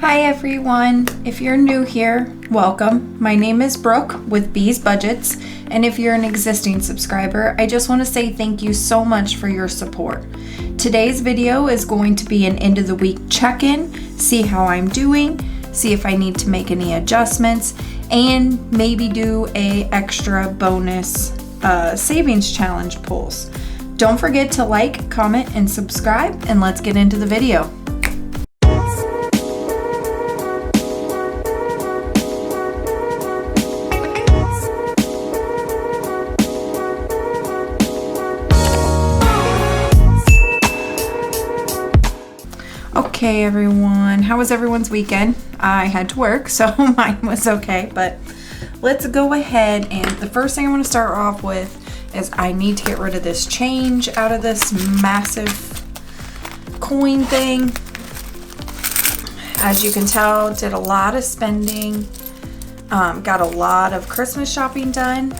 Hi everyone, if you're new here, welcome. My name is Brooke with Bees Budgets, and if you're an existing subscriber, I just want to say thank you so much for your support. Today's video is going to be an end of the week check-in, see how I'm doing, see if I need to make any adjustments, and maybe do a extra bonus savings challenge pulls. Don't forget to like, comment, and subscribe, and let's get into the video. Okay everyone, how was everyone's weekend? I had to work, so mine was okay, but let's go ahead, and the first thing I want to start off with is I need to get rid of this change out of this massive coin thing. As you can tell, did a lot of spending, got a lot of Christmas shopping done.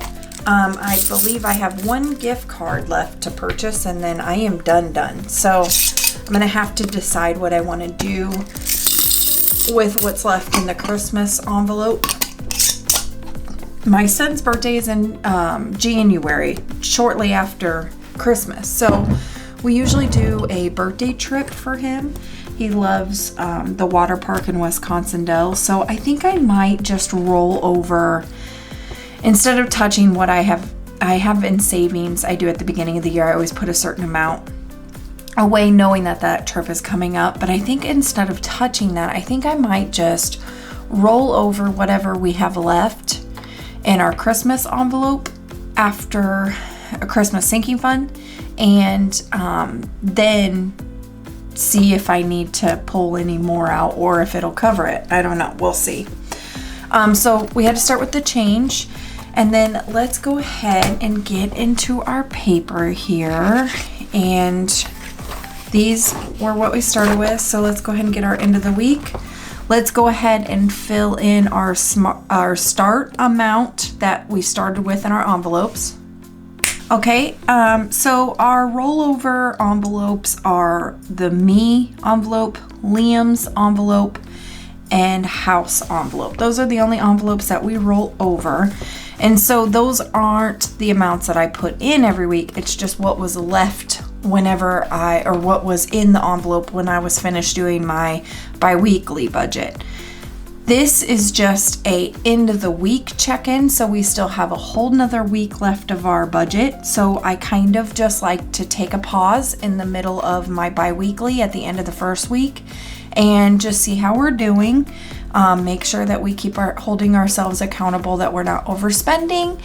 I believe I have one gift card left to purchase and then I am done. So I'm gonna have to decide what I want to do with what's left in the Christmas envelope. My son's birthday is in January, shortly after Christmas. So we usually do a birthday trip for him. He loves the water park in Wisconsin Dells. So I think I might just roll over, instead of touching what I have in savings. I do at the beginning of the year. I always put a certain amount away knowing that trip is coming up, but I think instead of touching that, I think I might just roll over whatever we have left in our Christmas envelope after a Christmas sinking fund, and then see if I need to pull any more out or if it'll cover it. I don't know, we'll see. So we had to start with the change, and then let's go ahead and get into our paper here, and these were what we started with, so let's go ahead and get our end of the week. Let's go ahead and fill in our start amount that we started with in our envelopes. Okay, so our rollover envelopes are the me envelope, Liam's envelope, and house envelope. Those are the only envelopes that we roll over. And so those aren't the amounts that I put in every week. It's just what was left or what was in the envelope when I was finished doing my bi-weekly budget. This is just a end of the week check-in, so we still have a whole nother week left of our budget. So I kind of just like to take a pause in the middle of my bi-weekly at the end of the first week and just see how we're doing. Make sure that we keep holding ourselves accountable, that we're not overspending,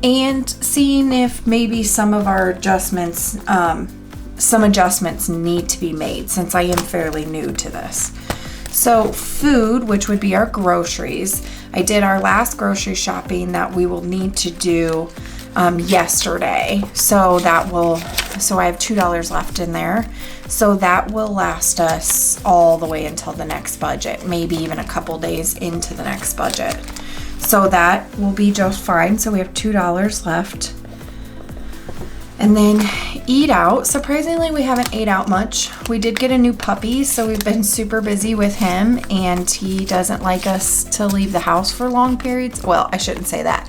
and seeing if maybe some of our adjustments, need to be made, since I am fairly new to this. So food, which would be our groceries, I did our last grocery shopping that we will need to do yesterday. So I have $2 left in there. So that will last us all the way until the next budget, maybe even a couple days into the next budget. So that will be just fine. So we have $2 left. And then eat out. Surprisingly, we haven't ate out much. We did get a new puppy, so we've been super busy with him, and he doesn't like us to leave the house for long periods. Well, I shouldn't say that.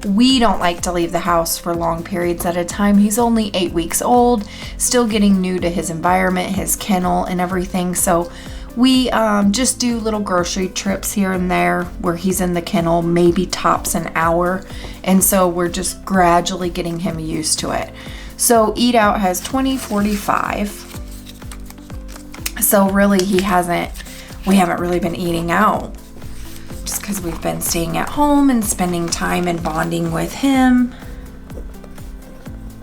We don't like to leave the house for long periods at a time. He's only 8 weeks old, still getting new to his environment, his kennel and everything. So we just do little grocery trips here and there where he's in the kennel, maybe tops an hour. And so we're just gradually getting him used to it. So Eat Out has 20.45. So really we haven't really been eating out, just because we've been staying at home and spending time and bonding with him.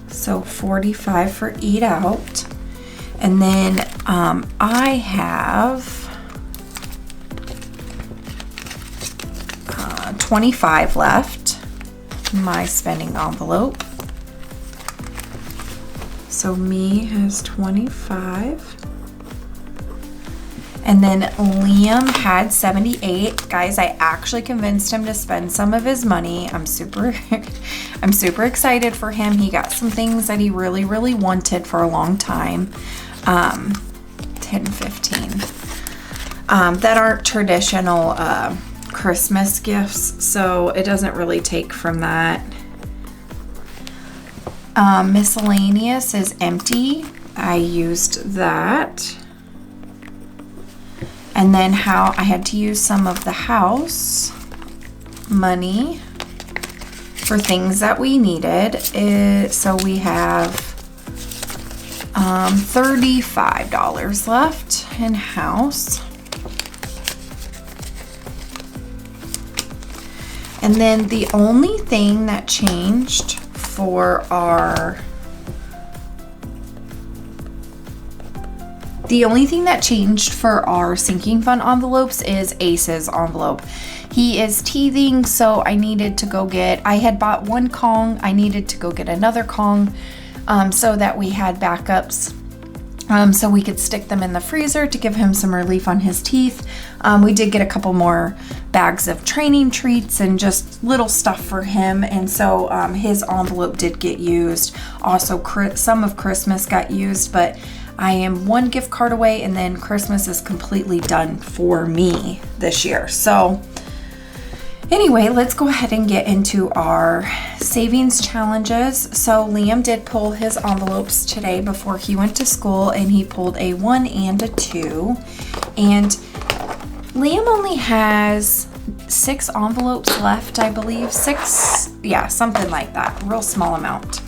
So 45 for Eat Out. And then I have 25 left in my spending envelope. So me has 25. And then Liam had 78. Guys, I actually convinced him to spend some of his money. I'm super excited for him. He got some things that he really, really wanted for a long time. 10, 15. that aren't traditional Christmas gifts, so it doesn't really take from that. Miscellaneous is empty. I used that. And then how I had to use some of the house money for things that we needed. So we have $35 left in house. And then the only thing that changed for our sinking fund envelopes is Ace's envelope. He is teething, so I needed to go get, I had bought one Kong, I needed to go get another Kong so that we had backups. So we could stick them in the freezer to give him some relief on his teeth. We did get a couple more bags of training treats and just little stuff for him. And so his envelope did get used. Also, some of Christmas got used, but I am one gift card away and then Christmas is completely done for me this year. So anyway, let's go ahead and get into our savings challenges. So Liam did pull his envelopes today before he went to school, and he pulled a 1 and a 2. And Liam only has 6 envelopes left, I believe. 6, yeah, something like that. Real small amount.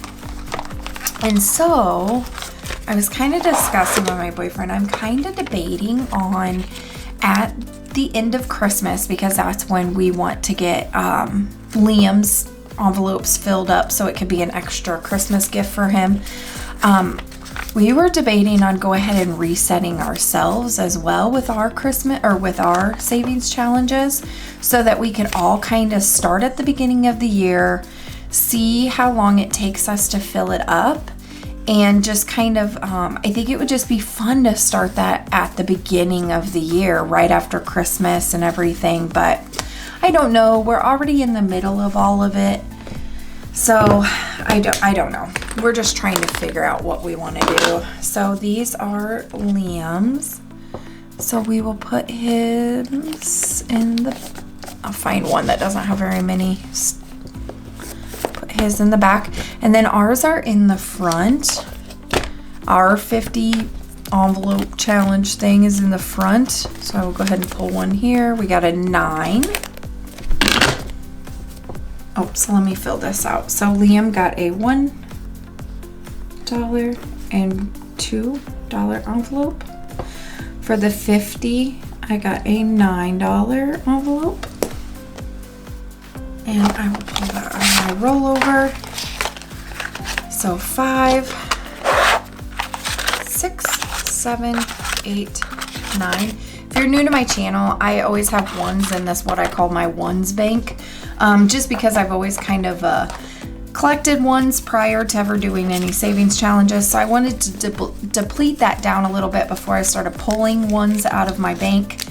And so I was kind of discussing with my boyfriend, I'm kind of debating on at the end of Christmas, because that's when we want to get Liam's envelopes filled up so it could be an extra Christmas gift for him. We were debating on go ahead and resetting ourselves as well with our Christmas or with our savings challenges, so that we could all kind of start at the beginning of the year, see how long it takes us to fill it up, and just kind of, I think it would just be fun to start that at the beginning of the year, right after Christmas and everything. But I don't know. We're already in the middle of all of it. So I don't know. We're just trying to figure out what we want to do. So these are Liam's. So we will put his in the, I'll find one that doesn't have very many. His in the back, and then ours are in the front. Our 50 envelope challenge thing is in the front, so I will go ahead and pull one here. We got a 9. Oh, so let me fill this out. So Liam got a $1 and $2 envelope. For the 50, I got a $9 envelope. And I will pull that on my rollover. So 5, 6, 7, 8, 9. If you're new to my channel, I always have ones in this, what I call my ones bank. Just because I've always kind of collected ones prior to ever doing any savings challenges. So I wanted to deplete that down a little bit before I started pulling ones out of my bank.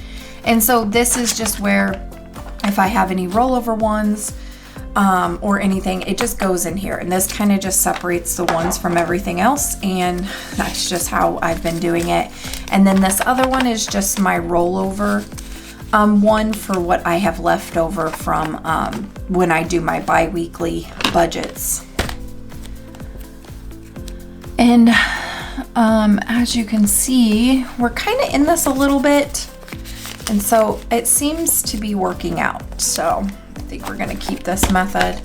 And so this is just where, if I have any rollover ones or anything, it just goes in here. And this kind of just separates the ones from everything else. And that's just how I've been doing it. And then this other one is just my rollover one for what I have left over from when I do my bi-weekly budgets. And as you can see, we're kind of in this a little bit. And so it seems to be working out. So I think we're going to keep this method.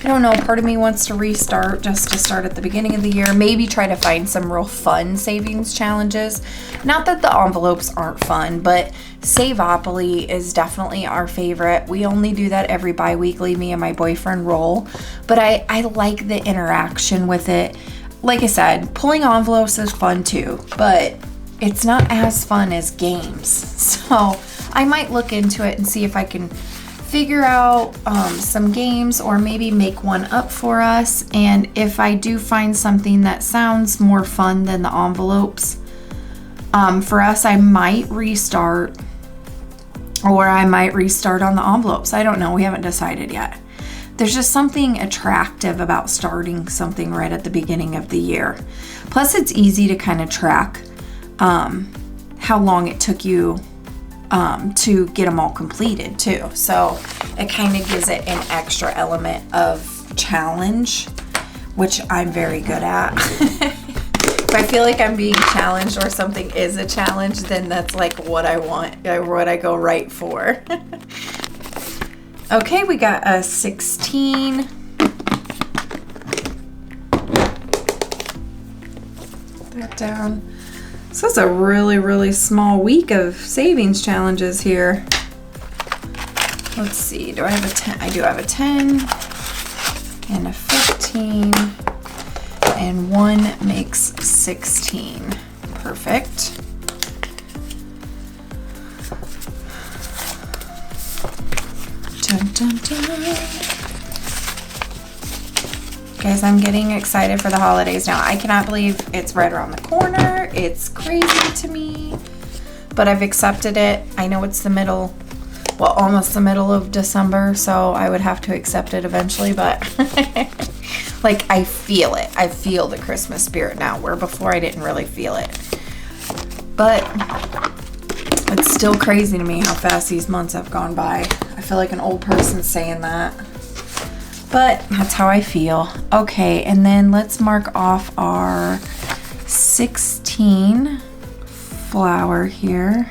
I don't know, part of me wants to restart, just to start at the beginning of the year. Maybe try to find some real fun savings challenges. Not that the envelopes aren't fun, but Saveopoly is definitely our favorite. We only do that every bi-weekly, me and my boyfriend roll. But I like the interaction with it. Like I said, pulling envelopes is fun too, but it's not as fun as games. So I might look into it and see if I can figure out some games, or maybe make one up for us. And if I do find something that sounds more fun than the envelopes, for us, I might restart, or I might restart on the envelopes. I don't know. We haven't decided yet. There's just something attractive about starting something right at the beginning of the year. Plus, it's easy to kind of track how long it took you to get them all completed too. So it kind of gives it an extra element of challenge, which I'm very good at. If I feel like I'm being challenged or something is a challenge, then that's like what I want, what I go right for. Okay, we got a 16. Put that down. This is a really, really small week of savings challenges here. Let's see, do I have a 10? I do have a 10 and a 15. And 1 makes 16. Perfect. Dun, dun, dun. Guys, I'm getting excited for the holidays now. I cannot believe it's right around the corner. It's crazy to me, but I've accepted it. I know it's the middle, well, almost the middle of December, so I would have to accept it eventually, but like I feel it. I feel the Christmas spirit now, where before I didn't really feel it. But it's still crazy to me how fast these months have gone by. I feel like an old person saying that, but that's how I feel. Okay, and then let's mark off our 16 flower here.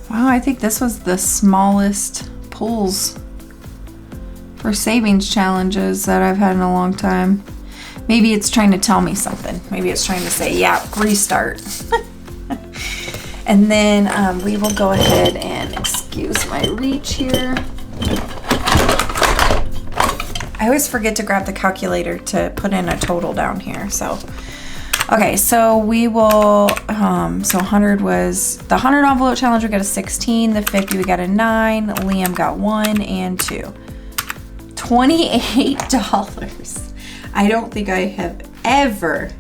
Wow, I think this was the smallest pulls for savings challenges that I've had in a long time. Maybe it's trying to tell me something. Maybe it's trying to say, yeah, restart. And then we will go ahead and excuse my reach here. I always forget to grab the calculator to put in a total down here. So, okay, so we will, so 100 was, the 100 envelope challenge, we got a 16, the 50, we got a 9, Liam got 1 and 2. $28. I don't think I have ever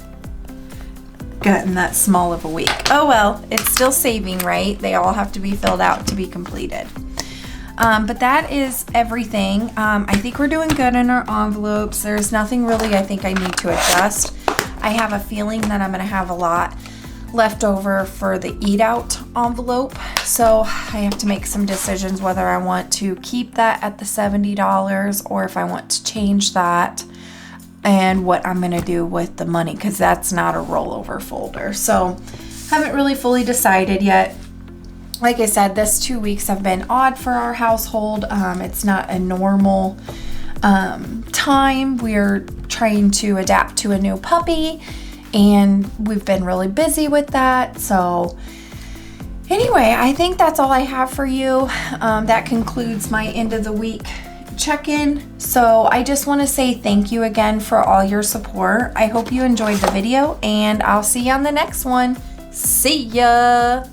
gotten that small of a week. Oh well, it's still saving, right? They all have to be filled out to be completed. But that is everything. I think we're doing good in our envelopes. There's nothing really I think I need to adjust. I have a feeling that I'm gonna have a lot left over for the eat out envelope. So I have to make some decisions whether I want to keep that at the $70 or if I want to change that, and what I'm gonna do with the money, because that's not a rollover folder. So haven't really fully decided yet. Like I said, this 2 weeks have been odd for our household. It's not a normal time. We're trying to adapt to a new puppy, and we've been really busy with that. So anyway, I think that's all I have for you. That concludes my end of the week check-in. So I just want to say thank you again for all your support. I hope you enjoyed the video, and I'll see you on the next one. See ya!